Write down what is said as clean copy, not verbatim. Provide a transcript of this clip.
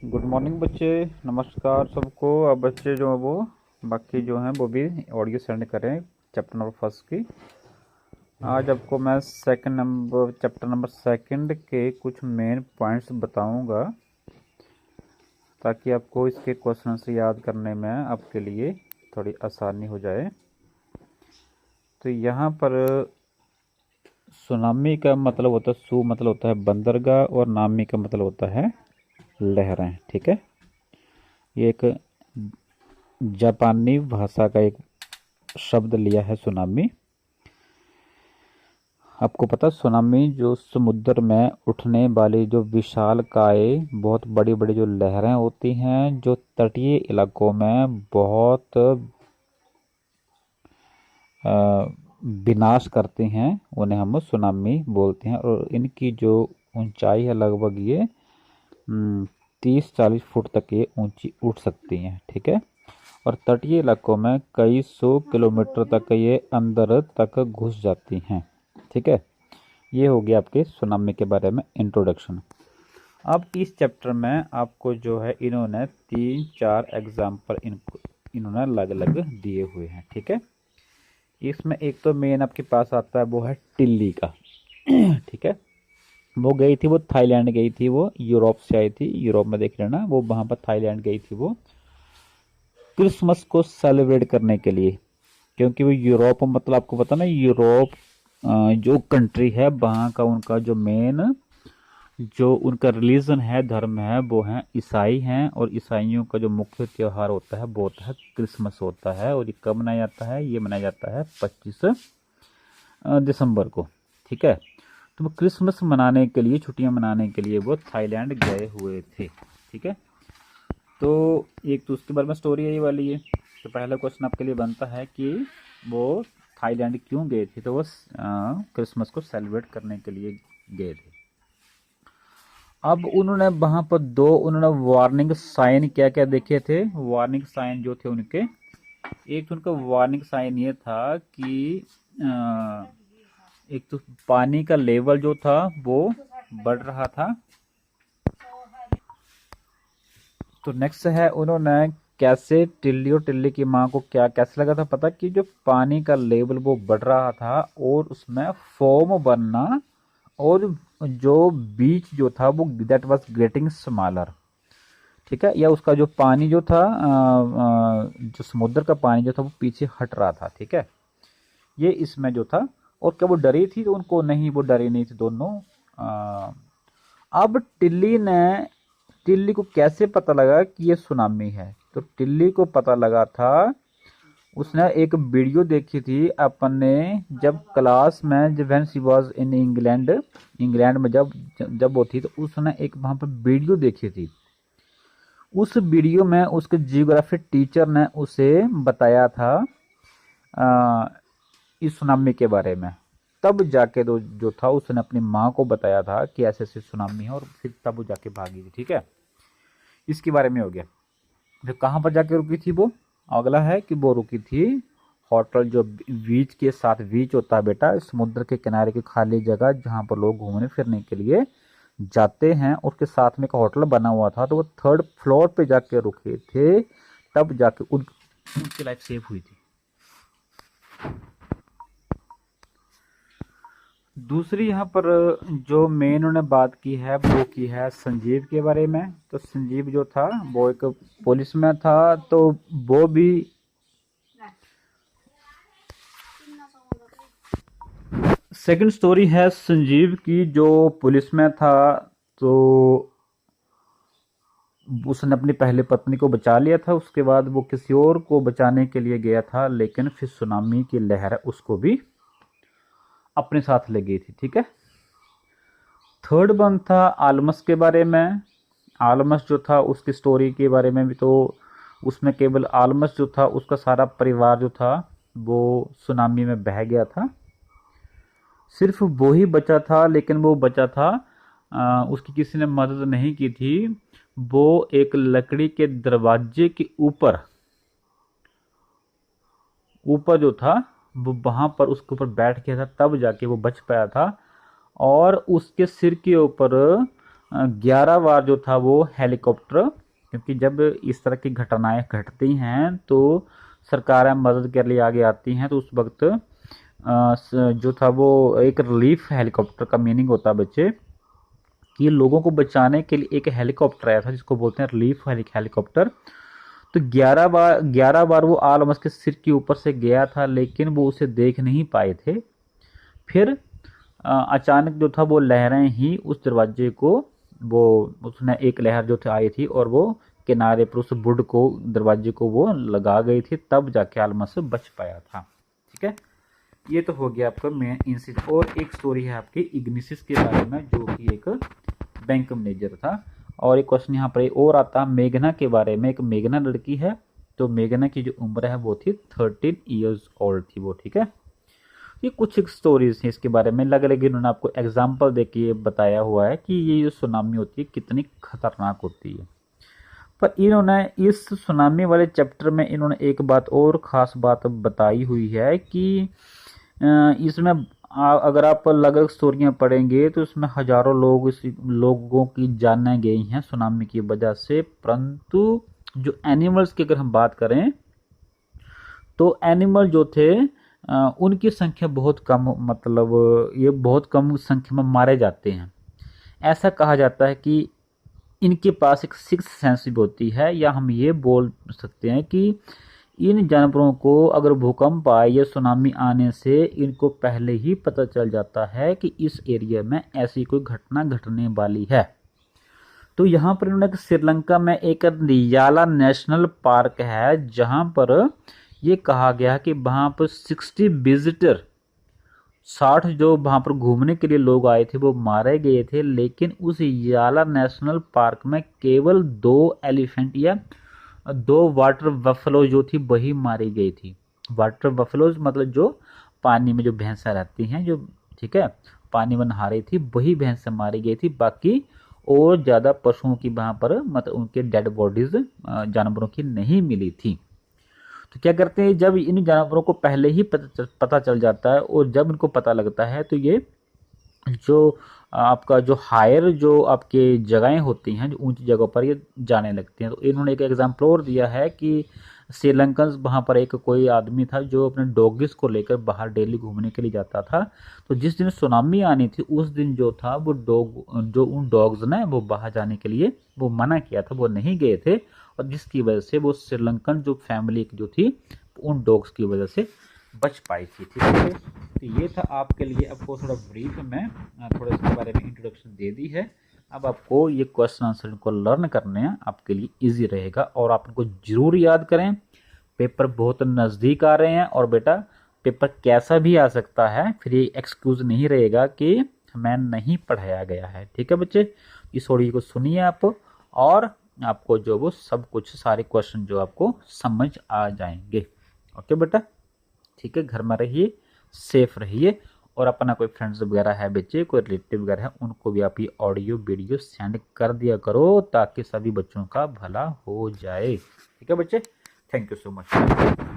Good morning बच्चे। नमस्कार सबको। अब बच्चे जो है वो बाकी जो हैं वो भी ऑडियो सेंड करें चैप्टर नंबर फर्स्ट की। आज आपको मैं चैप्टर नंबर सेकंड के कुछ मेन पॉइंट्स बताऊंगा ताकि आपको इसके क्वेश्चन से याद करने में आपके लिए थोड़ी आसानी हो जाए। तो यहाँ पर सुनामी का मतलब होता है, सु मतलब होता है बंदरगाह और नामी का मतलब होता है लहरें। ठीक है, ये एक जापानी भाषा का एक शब्द लिया है सुनामी। आपको पता सुनामी जो समुद्र में उठने वाली जो विशालकाय बहुत बड़ी बड़ी जो लहरें होती हैं जो तटीय इलाकों में बहुत विनाश करती हैं, उन्हें हम सुनामी बोलते हैं। और इनकी जो ऊंचाई है लगभग ये 30-40 फुट तक ये ऊंची उठ सकती हैं। ठीक है, और तटीय इलाकों में कई सौ किलोमीटर तक ये अंदर तक घुस जाती हैं। ठीक है, ये हो गया आपके सुनामी के बारे में इंट्रोडक्शन। अब इस चैप्टर में आपको जो है इन्होंने 3-4 एग्जाम्पल इन्होंने अलग अलग दिए हुए हैं। ठीक है, इसमें एक तो मेन आपके पास आता है वो है टिल्ली का। ठीक है, वो गई थी, वो थाईलैंड गई थी, वो यूरोप से आई थी। यूरोप में देख लेना, वो वहाँ पर थाईलैंड गई थी वो क्रिसमस को सेलिब्रेट करने के लिए। क्योंकि वो यूरोप मतलब आपको पता ना, यूरोप जो कंट्री है वहाँ का उनका जो मेन जो उनका रिलीजन है, धर्म है, वो है ईसाई हैं। और ईसाइयों का जो मुख्य त्यौहार होता है वो होता है क्रिसमस होता है। और ये कब मनाया जाता है? ये मनाया जाता है 25 दिसंबर को। ठीक है, तो वो क्रिसमस मनाने के लिए, छुट्टियां मनाने के लिए वो थाईलैंड गए हुए थे। ठीक है, तो एक तो उसके बारे में स्टोरी यही वाली है। तो पहला क्वेश्चन आपके लिए बनता है कि वो थाईलैंड क्यों गए थे? तो वो क्रिसमस को सेलिब्रेट करने के लिए गए थे। अब उन्होंने वहां पर उन्होंने वार्निंग साइन क्या क्या देखे थे? वार्निंग साइन जो थे उनके, एक तो उनका वार्निंग साइन ये था कि एक तो पानी का लेवल जो था वो बढ़ रहा था। तो नेक्स्ट है, उन्होंने कैसे टिल्ली और टिल्ली की माँ को क्या कैसे लगा था पता, कि जो पानी का लेवल वो बढ़ रहा था और उसमें फोम बनना, और जो बीच जो था वो दैट वाज गेटिंग स्मॉलर। ठीक है, या उसका जो पानी जो था जो समुद्र का पानी जो था वो पीछे हट रहा था। ठीक है, ये इसमें जो था। और क्या वो डरी थी? तो उनको नहीं, वो डरी नहीं थी दोनों। अब टिल्ली को कैसे पता लगा कि ये सुनामी है? तो टिल्ली को पता लगा था, उसने एक वीडियो देखी थी अपने जब क्लास में, जब when she was in England में जब जब वो थी, तो उसने एक वहां पर वीडियो देखी थी। उस वीडियो में उसके जियोग्राफी टीचर ने उसे बताया था आ, इस सुनामी के बारे में। तब जाके जो था उसने अपनी माँ को बताया था कि ऐसे ऐसे सुनामी है, और फिर तब वो जाके भागी थी। ठीक है, इसके बारे में हो गया। फिर कहाँ पर जाके रुकी थी वो? अगला है कि वो रुकी थी होटल जो बीच के साथ, बीच होता है बेटा समुद्र के किनारे की खाली जगह जहाँ पर लोग घूमने फिरने के लिए जाते हैं, उसके साथ में एक होटल बना हुआ था। तो वो 3rd फ्लोर पे जाके रुके थे, तब जाके उनकी लाइफ सेव हुई थी। दूसरी यहाँ पर जो मेन उन्होंने बात की है वो की है संजीव के बारे में। तो संजीव जो था वो एक पुलिस में था। तो वो भी सेकंड स्टोरी है संजीव की, जो पुलिस में था। तो उसने अपनी पहले पत्नी को बचा लिया था, उसके बाद वो किसी और को बचाने के लिए गया था, लेकिन फिर सुनामी की लहर उसको भी अपने साथ ले गई थी। ठीक है, थर्ड वन था आलमस के बारे में। आलमस जो था उसकी स्टोरी के बारे में भी, तो उसमें केवल आलमस जो था उसका सारा परिवार जो था वो सुनामी में बह गया था। सिर्फ वो ही बचा था, लेकिन वो बचा था उसकी किसी ने मदद नहीं की थी। वो एक लकड़ी के दरवाजे के ऊपर ऊपर जो था वो वहां पर उसके ऊपर बैठ गया था, तब जाके वो बच पाया था। और उसके सिर के ऊपर 11 बार जो था वो हेलीकॉप्टर, क्योंकि जब इस तरह की घटनाएं घटती हैं तो सरकारें मदद के लिए आगे आती हैं। तो उस वक्त जो था वो एक रिलीफ हेलीकॉप्टर का मीनिंग होता है बच्चे कि लोगों को बचाने के लिए एक हेलीकॉप्टर आया था जिसको बोलते हैं रिलीफ हेलीकॉप्टर। तो 11 बार वो आलमस के सिर के ऊपर से गया था, लेकिन वो उसे देख नहीं पाए थे। फिर अचानक जो था वो लहरें ही उस दरवाजे को, वो उसने एक लहर जो थी आई थी और वो किनारे पर उस वुड को, दरवाजे को वो लगा गई थी, तब जाके आलमस बच पाया था। ठीक है, ये तो हो गया आपका मेन इंसिडेंट। और एक स्टोरी है आपकी इग्निसिस के बारे में, जो कि एक बैंक मैनेजर था। और एक क्वेश्चन यहाँ पर और आता है मेघना के बारे में। एक मेघना लड़की है, तो मेघना की जो उम्र है वो थी 13 ईयर्स ओल्ड थी वो। ठीक है, ये कुछ एक स्टोरीज हैं इसके बारे में। अलग अलग इन्होंने आपको एग्जाम्पल देके बताया हुआ है कि ये जो सुनामी होती है कितनी खतरनाक होती है। पर इन्होंने इस सुनामी वाले चैप्टर में इन्होंने एक बात और ख़ास बात बताई हुई है कि इसमें अगर आप अलग अलग स्टोरियाँ पढ़ेंगे तो इसमें हजारों लोगों की जानें गई हैं सुनामी की वजह से। परंतु जो एनिमल्स की अगर हम बात करें तो एनिमल जो थे उनकी संख्या बहुत कम, मतलब ये बहुत कम संख्या में मारे जाते हैं। ऐसा कहा जाता है कि इनके पास एक सिक्स्थ सेंस भी होती है, या हम ये बोल सकते हैं कि इन जानवरों को अगर भूकंप आए या सुनामी आने से इनको पहले ही पता चल जाता है कि इस एरिया में ऐसी कोई घटना घटने वाली है। तो यहाँ पर इन्होंने श्रीलंका में एक नियाला नेशनल पार्क है, जहाँ पर ये कहा गया कि वहाँ पर 60 विजिटर, 60 जो वहाँ पर घूमने के लिए लोग आए थे वो मारे गए थे। लेकिन उस याला नेशनल पार्क में केवल 2 एलिफेंट या 2 वाटर बफलो जो थी वही मारी गई थी। वाटर बफलोज मतलब जो पानी में जो भैंसा रहती हैं, जो ठीक है पानी में नहा रही थी, वही भैंसा मारी गई थी। बाकी और ज़्यादा पशुओं की वहाँ पर मतलब उनके डेड बॉडीज जानवरों की नहीं मिली थी। तो क्या करते हैं, जब इन जानवरों को पहले ही पता चल जाता है और जब इनको पता लगता है तो ये जो आपका जो हायर जो आपके जगहें होती हैं, जो ऊंची जगहों पर ये जाने लगते हैं। तो इन्होंने एक एग्जाम्पल और दिया है कि श्रीलंकन वहाँ पर एक कोई आदमी था जो अपने डॉगिस को लेकर बाहर डेली घूमने के लिए जाता था। तो जिस दिन सुनामी आनी थी उस दिन जो था वो जो उन डॉग्स ने वो बाहर जाने के लिए वो मना किया था, वो नहीं गए थे। और जिसकी वजह से वो श्रीलंकन जो फैमिली जो थी उन डॉग्स की वजह से बच पाई थी। ठीक है, तो ये था आपके लिए, आपको थोड़ा ब्रीफ में थोड़ा इसके बारे में इंट्रोडक्शन दे दी है। अब आपको ये क्वेश्चन आंसर को लर्न करने हैं, आपके लिए इजी रहेगा और आप इनको जरूर याद करें। पेपर बहुत नज़दीक आ रहे हैं और बेटा पेपर कैसा भी आ सकता है, फिर ये एक्सक्यूज़ नहीं रहेगा कि हमें नहीं पढ़ाया गया है। ठीक है बच्चे, इस ऑडियो को सुनिए आप, और आपको जो वो सब कुछ सारे क्वेश्चन जो आपको समझ आ जाएंगे। ओके बेटा, ठीक है, घर में रहिए, सेफ रहिए, और अपना कोई फ्रेंड्स वगैरह है बच्चे, कोई रिलेटिव वगैरह है, उनको भी आप ये ऑडियो वीडियो सेंड कर दिया करो ताकि सभी बच्चों का भला हो जाए। ठीक है बच्चे, थैंक यू सो मच।